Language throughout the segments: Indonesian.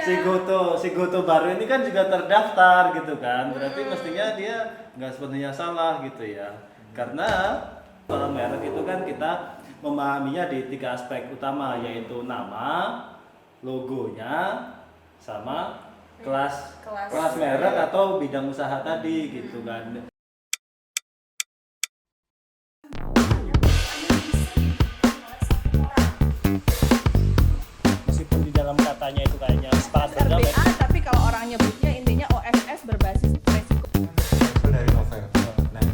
si Goto baru ini kan juga terdaftar gitu kan, berarti mestinya dia nggak sepenuhnya salah gitu ya, karena merek itu kan kita memahaminya di 3 aspek utama, yaitu nama, logonya, sama kelas merek atau bidang usaha tadi gitu kan. Meskipun di dalam katanya itu kayaknya sepakat RBA, tapi kalau orang nyebutnya intinya OSS berbasis resiko. Dari novel. Nah,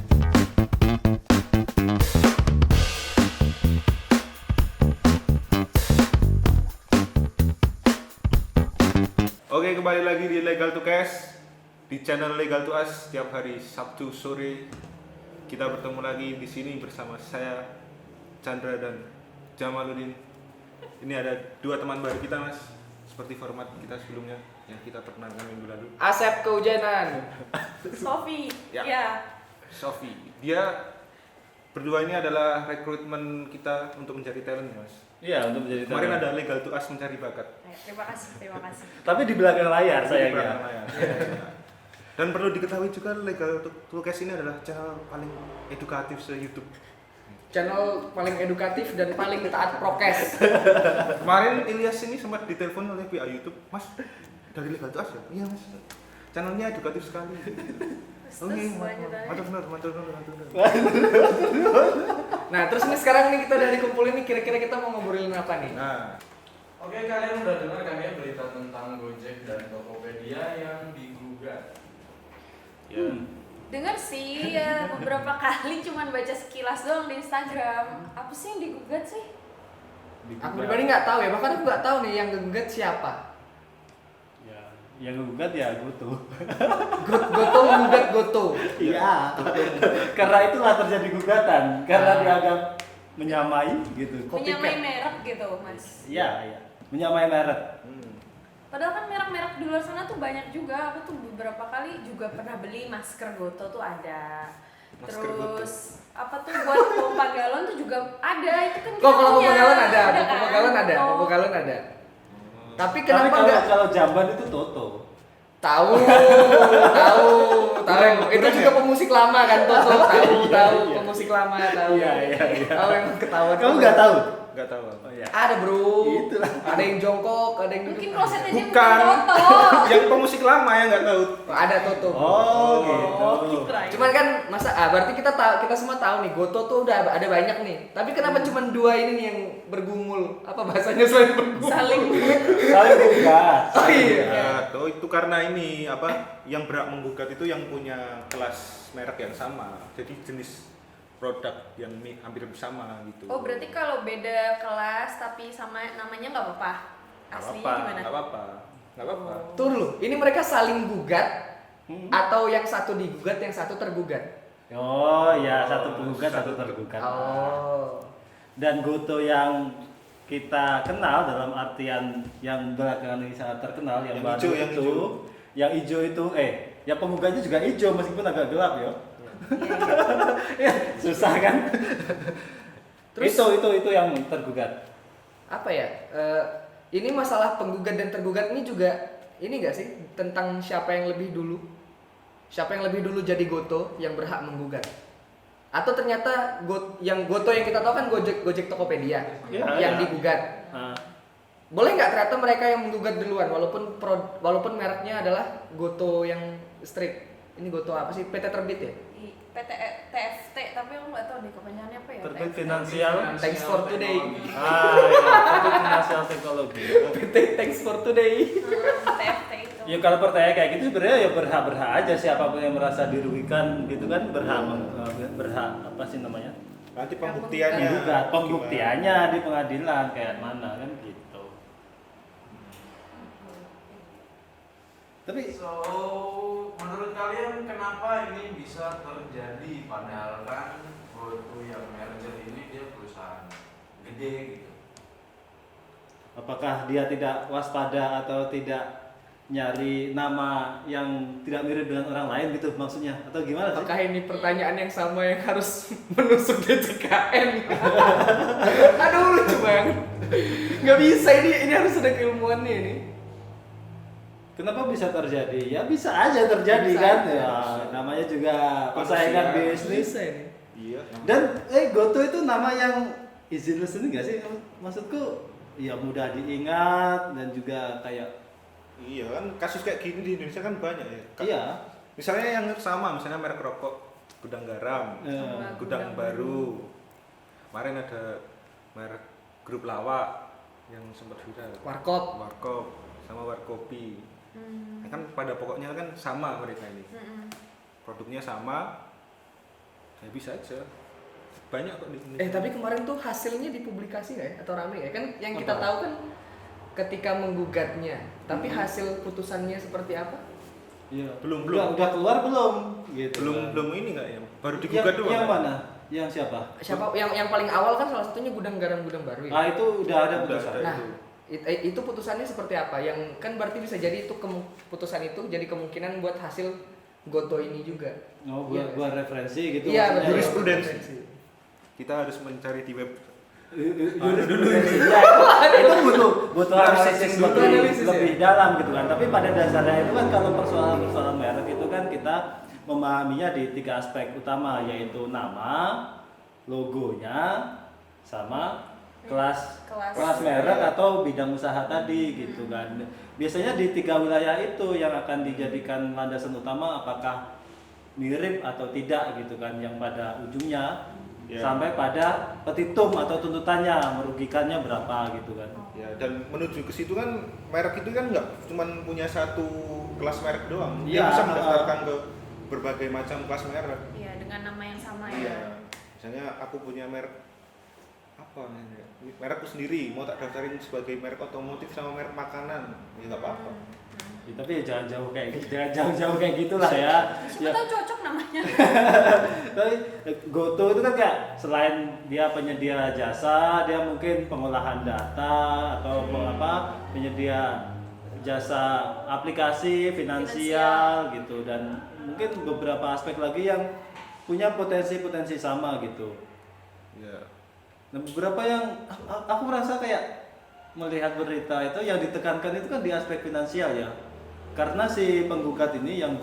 oke, kembali lagi di Legal to Cash di channel Legal to Us setiap hari Sabtu sore. Kita bertemu lagi di sini bersama saya Chandra dan Jamaluddin. Ini ada 2 teman baru kita, Mas. Seperti format kita sebelumnya yang kita perkenalkan minggu lalu. Asep kehujanan. Sofi, Ya. ya. Sofi, dia berdua ini adalah rekrutmen kita untuk mencari talent, Mas. Iya, untuk menjadi Kemarin talent. ada Legal to Us mencari bakat. Terima kasih. Tapi di belakang layar Di sayangnya. belakang layar. Dan perlu diketahui juga Legal to Cash ini adalah channel paling edukatif se-YouTube. Channel paling edukatif dan paling taat prokes. Kemarin Ilyas ini sempat ditelepon oleh pihak YouTube, Mas, dari Legal to Us ya? Iya, Mas. Channelnya edukatif sekali. Oke, mantap. Nah, terus nih sekarang nih kita udah dikumpulin nih, kira-kira kita mau ngobrolin apa nih? Nah, Oke, kalian udah dengar kan ya berita tentang Gojek dan Tokopedia yang digugat? ya. Dengar sih ya, beberapa kali cuman baca sekilas doang di Instagram. Apa sih yang digugat sih? Aku pribadi nggak tahu ya, bahkan aku nggak tahu nih yang ngegugat siapa. Ya, yang gugat ya Goto. Goto menggugat Goto. Iya. Karena itulah terjadi gugatan, karena dianggap menyamai gitu. Menyamai merek gitu, Mas. Iya. Menyamai merek. Padahal kan merek-merek di luar sana tuh banyak juga. Aku tuh beberapa kali juga pernah beli masker Goto tuh ada. Masker Terus apa tuh buat pompa galon tuh juga ada. Itu kan Kok kita kalau punya. pompa galon ada, kan? pompa galon ada, Oh. pompa galon ada. Tapi Tapi kenapa kalau nggak kalau jamban itu Toto. tahu? Itu Kurang juga ya? pemusik lama kan, Toto. Tahu, Iya. pemusik lama tahu. Iya. Tahu yang ketahuan. Kamu nggak tahu? Nggak tahu. Oh iya. Ada bro, Itulah. ada yang jongkok, ada yang Mungkin duduk. klosetnya dia Bukan. bukan Toto. Yang pemusik lama yang nggak tahu. Ada Toto. Oh, gitu. Kirain. Cuman kan masa berarti kita semua tahu nih Goto tuh udah ada banyak nih. Tapi kenapa cuman 2 ini nih yang bergumul? Apa bahasanya selain bergumul? Saling Saling gugat. Oh iya. Ya, tuh itu karena ini apa yang berhak menggugat itu yang punya kelas merek yang sama. Jadi jenis produk yang hampir sama gitu. Oh, berarti kalau beda kelas tapi sama namanya nggak apa-apa. Aslinya gimana? Nggak apa-apa. Tuh dulu, ini mereka saling gugat Hmm. atau yang satu digugat, yang satu tergugat? Oh ya, satu penggugat, satu tergugat. Oh. Dan Goto yang kita kenal dalam artian yang belakangan ini sangat terkenal, yang Yang baru hijau, yang itu, yang hijau itu, yang penggugatnya juga hijau meskipun agak gelap ya. Ya, susah kan? Terus- itu yang tergugat. Apa ya? Ini masalah penggugat dan tergugat ini juga ini enggak sih tentang siapa yang lebih dulu? Siapa yang lebih dulu jadi Goto yang berhak menggugat? Atau ternyata yang Goto yang kita tahu kan Gojek Tokopedia Ya, yang ya. digugat. Nah, Boleh nggak ternyata mereka yang menggugat duluan walaupun mereknya adalah Goto yang street. Ini Goto apa sih? PT Terbit ya? PT TFT, tapi aku nggak tahu deh kepanjangannya apa ya. Terbit TFT. finansial. Thanks for today. Ah, ya, terbit finansial teknologi. PT Thanks for today. TFT itu. Ya kalau percaya kayak gitu sebenarnya ya berhak aja, siapapun yang merasa dirugikan gitu kan berhak apa sih namanya? Nanti pembuktiannya. Pembuktiannya di pengadilan kayak mana kan gitu. Tapi So, menurut kalian kenapa ini bisa terjadi? Padahal kan GoTo yang merger ini dia perusahaan gede gitu. apakah dia tidak waspada atau tidak nyari nama yang tidak mirip dengan orang lain gitu maksudnya atau gimana sih? Apakah ini pertanyaan yang sama yang harus menusuk DCKN? Aduh lucu banget. Nggak bisa ini harus ada keilmuannya ini. Kenapa bisa terjadi? Ya bisa aja terjadi Bisa kan. aja. Ya, namanya juga persaingan Manusia. bisnis. Bisa ini. Iya. Dan Goto itu nama yang easy listening gak sih? Maksudku ya mudah diingat dan juga kayak Iya kan kasus kayak gini di Indonesia kan banyak ya. iya. Misalnya yang sama, misalnya merek rokok Gudang Garam, Ya. Gudang Baru. Kemarin ada merek Grup Lawak yang sempat viral. Warkop. Warkop sama Warkopi. Hmm. Ya kan pada pokoknya kan sama mereka ini. Mm-mm. Produknya sama. Ya bisa aja. Banyak kok di Indonesia. Tapi kemarin tuh hasilnya dipublikasi nggak ya? Atau rame ya? Kan yang kita Apa? tahu kan ketika menggugatnya, tapi hasil putusannya seperti apa? Iya. Belum. Udah keluar belum? Gitu. belum ini enggak ya? Baru Yang, digugat doang. yang kan? mana? Yang siapa? Siapa yang paling awal kan salah satunya Gudang Garam Gudang Baru ya? Ah itu udah ada Udah putusan. ada. Nah, itu putusannya seperti apa? Yang kan berarti bisa jadi itu putusan itu jadi kemungkinan buat hasil Goto ini juga. Oh, Iya. buat referensi gitu. Iya, maksudnya. betul. Jurisprudensi. Kita harus mencari di web. Jurisprudensi. Ya, itu butuh analisis dulu. lebih dalam gitu kan. Tapi pada dasarnya itu kan kalau persoalan merek itu kan kita memahaminya di 3 aspek utama, yaitu nama, logonya, sama kelas merek atau bidang usaha tadi gitu kan. Biasanya di 3 wilayah itu yang akan dijadikan landasan utama apakah mirip atau tidak gitu kan, yang pada ujungnya Ya. sampai pada petitum atau tuntutannya merugikannya berapa gitu kan. Ya, dan menuju ke situ kan merek itu kan nggak cuma punya satu kelas merek doang. Dia Iya, bisa mendaftarkan ke berbagai macam kelas merek. Iya, dengan nama yang sama ya. Iya. Misalnya aku punya merek apa ya? Merekku sendiri mau tak daftarin sebagai merek otomotif sama merek makanan. Ya nggak apa-apa. Ya, tapi jangan jauh-jauh kayak gitulah ya. Siapa tahu cocok namanya. Tapi Goto itu kan kayak selain dia penyedia jasa, dia mungkin pengolahan data atau penyedia jasa aplikasi finansial gitu, dan mungkin beberapa aspek lagi yang punya potensi sama gitu. Ya. Nah, beberapa yang aku merasa kayak melihat berita itu yang ditekankan itu kan di aspek finansial ya. Karena si penggugat ini yang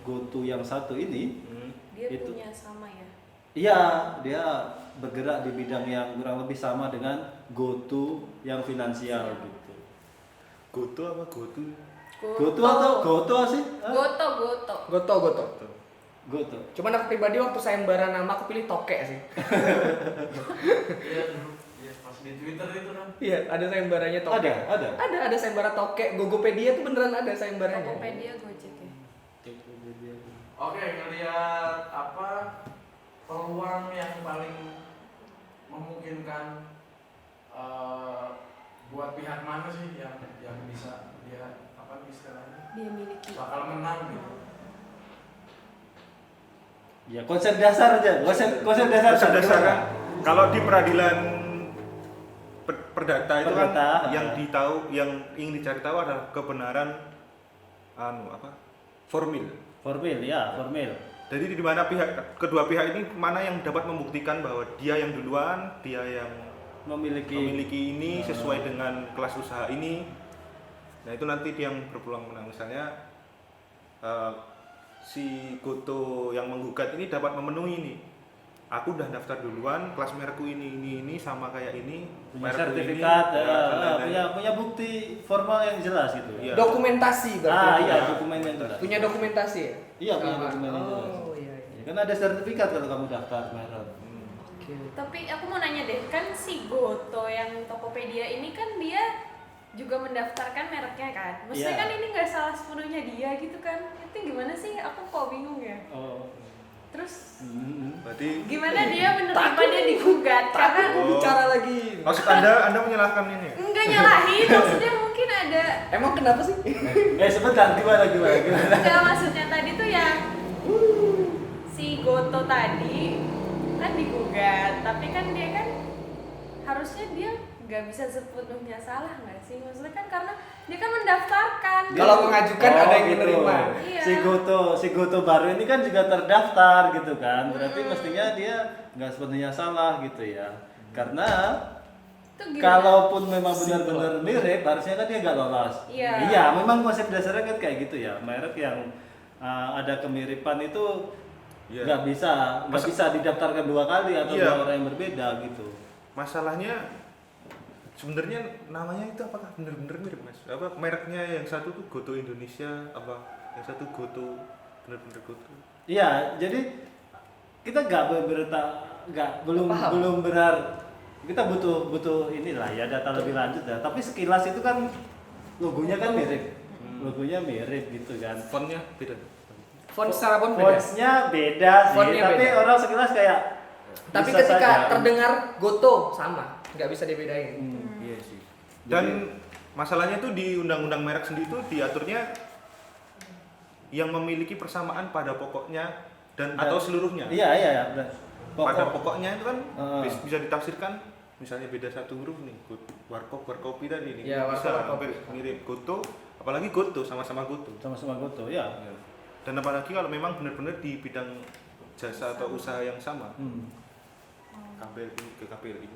Goto yang satu ini Dia Itu. punya sama ya. iya, dia bergerak di bidang yang kurang lebih sama dengan Goto yang finansial gitu. Goto apa Goto? Goto atau Goto sih? Hah? Goto. Goto. Goto. Cuman aku pribadi waktu sayembara nama aku pilih Toke sih. Iya dulu. Iya pas di Twitter itu kan. Iya, ada sayembaranya Toke. Ada. Ada sayembara Toke. Gogopedia tuh beneran ada sayembaranya. Tokopedia Gojek ya. Oke, ngelihat apa peluang yang paling memungkinkan buat pihak mana sih yang bisa dia apa istilahnya Dia miliki. bakal menang gitu. Ya konsep dasar aja. Konsep dasar. Konsep dasar kan kalau di peradilan perdata itu Perdata, kan yang ingin dicari tahu adalah kebenaran formil. Formil. Jadi di mana kedua pihak ini mana yang dapat membuktikan bahwa dia yang duluan, dia yang memiliki ini sesuai dengan kelas usaha ini. Nah itu nanti dia yang berpeluang menang. Misalnya si Goto yang menggugat ini dapat memenuhi ini. Aku udah daftar duluan, kelas merekku ini sama kayak ini, Punya merekku sertifikat, ini, dan lain-lain. punya bukti formal yang jelas gitu. Iya. Dokumentasi berarti. Iya, dokumen yang jelas. Punya dokumentasi ya? Iya, punya dokumen yang jelas. Oh, iya. Ya, kan ada sertifikat kalau kamu daftar merek. Oke. Tapi aku mau nanya deh, kan si Goto yang Tokopedia ini kan dia juga mendaftarkan mereknya kan? Maksudnya Iya. kan ini nggak salah sepenuhnya dia gitu kan? Itu gimana sih? Aku kok bingung ya. Oh. Terus Berarti gimana dia menerima dia digugat? Karena Oh. Bicara lagi. maksud Anda menyalahkan ini? enggak nyalahin, maksudnya mungkin ada Emang kenapa sih? Sebentar, gimana? enggak, maksudnya tadi tuh yang si Goto tadi kan digugat, tapi kan dia kan harusnya dia nggak bisa sepenuhnya salah nggak sih? Maksudnya kan karena dia kan mendaftarkan. Kalau mengajukan ada yang gitu. menerima. Iya. Si Goto baru ini kan juga terdaftar gitu kan. Berarti mestinya dia nggak sepenuhnya salah gitu ya. Karena Itu gimana? kalaupun memang benar-benar mirip, harusnya kan dia nggak lolos. Iya. Iya, memang konsep dasarnya kan kayak gitu ya. Merek yang ada kemiripan itu Iya. nggak bisa didaftarkan 2 kali atau Iya. 2 orang yang berbeda gitu. Masalahnya sebenarnya namanya itu apakah benar-benar mirip mas? Apa mereknya yang satu tuh Goto Indonesia, apa yang satu Goto benar-benar Goto? Iya, jadi kita belum Paham. belum benar, kita butuh inilah ya data lebih lanjut ya. Tapi sekilas itu kan logonya kan mirip, logonya mirip gitu kan. Fontnya beda. Font secara font beda. Fontsnya beda sih, Fontnya tapi beda. orang sekilas kayak Tapi bisa ketika saja. terdengar Goto sama, nggak bisa dibedain. Iya sih. Dan masalahnya tuh di undang-undang merek sendiri tuh diaturnya yang memiliki persamaan pada pokoknya dan atau seluruhnya. Iya. Pada pokoknya itu kan bisa ditafsirkan misalnya beda satu huruf nih, warkopi tadi nih. Iya, bisa warkopi. hampir mirip Goto, apalagi Goto sama-sama Goto. sama-sama Goto ya. Dan apalagi kalau memang benar-benar di bidang jasa atau usaha yang sama. KBRI ke KBRI.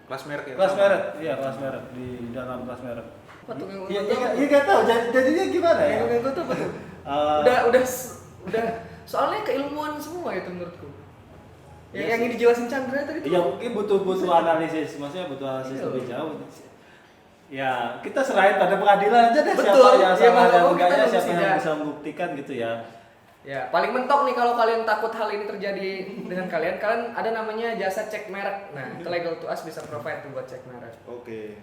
Kelas merek ya. Kelas merek, iya kelas merek di dalam kelas merek. Patung Iya nggak tahu jadinya gimana ya? Yang Goto apa tuh? Udah soalnya keilmuan semua itu menurutku. Iya Yang sih. ini dijelasin Chandra tadi Ya tuh. mungkin butuh analisis, maksudnya butuh analisis Iya. lebih jauh. Ya kita serahin pada pengadilan aja deh Betul, siapa yang ya, salah mau dan kita enggaknya, nunggu siapa yang sidang. bisa membuktikan gitu ya. Ya, paling mentok nih kalau kalian takut hal ini terjadi dengan kalian ada namanya jasa cek merek. Nah, itu Legal to Us bisa provide tuh buat cek merek. Oke.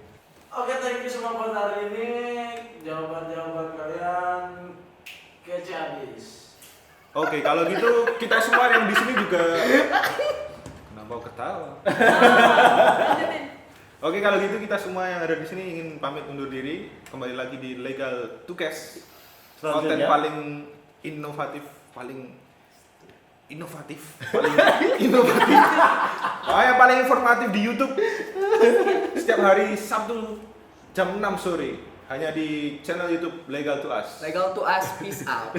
Oke, thank you semua buat hari ini. Jawaban-jawaban kalian kece abis. Oke, kalau gitu kita semua yang di sini juga kenapa ketawa? Lanjutin. Oke, kalau gitu kita semua yang ada di sini ingin pamit undur diri. Kembali lagi di Legal to Cash. Konten Selanjutnya. paling inovatif, paling inovatif. Oh, yang paling informatif di YouTube. Setiap hari Sabtu jam 6 sore hanya di channel YouTube Legal to Us. Legal to Us, peace out.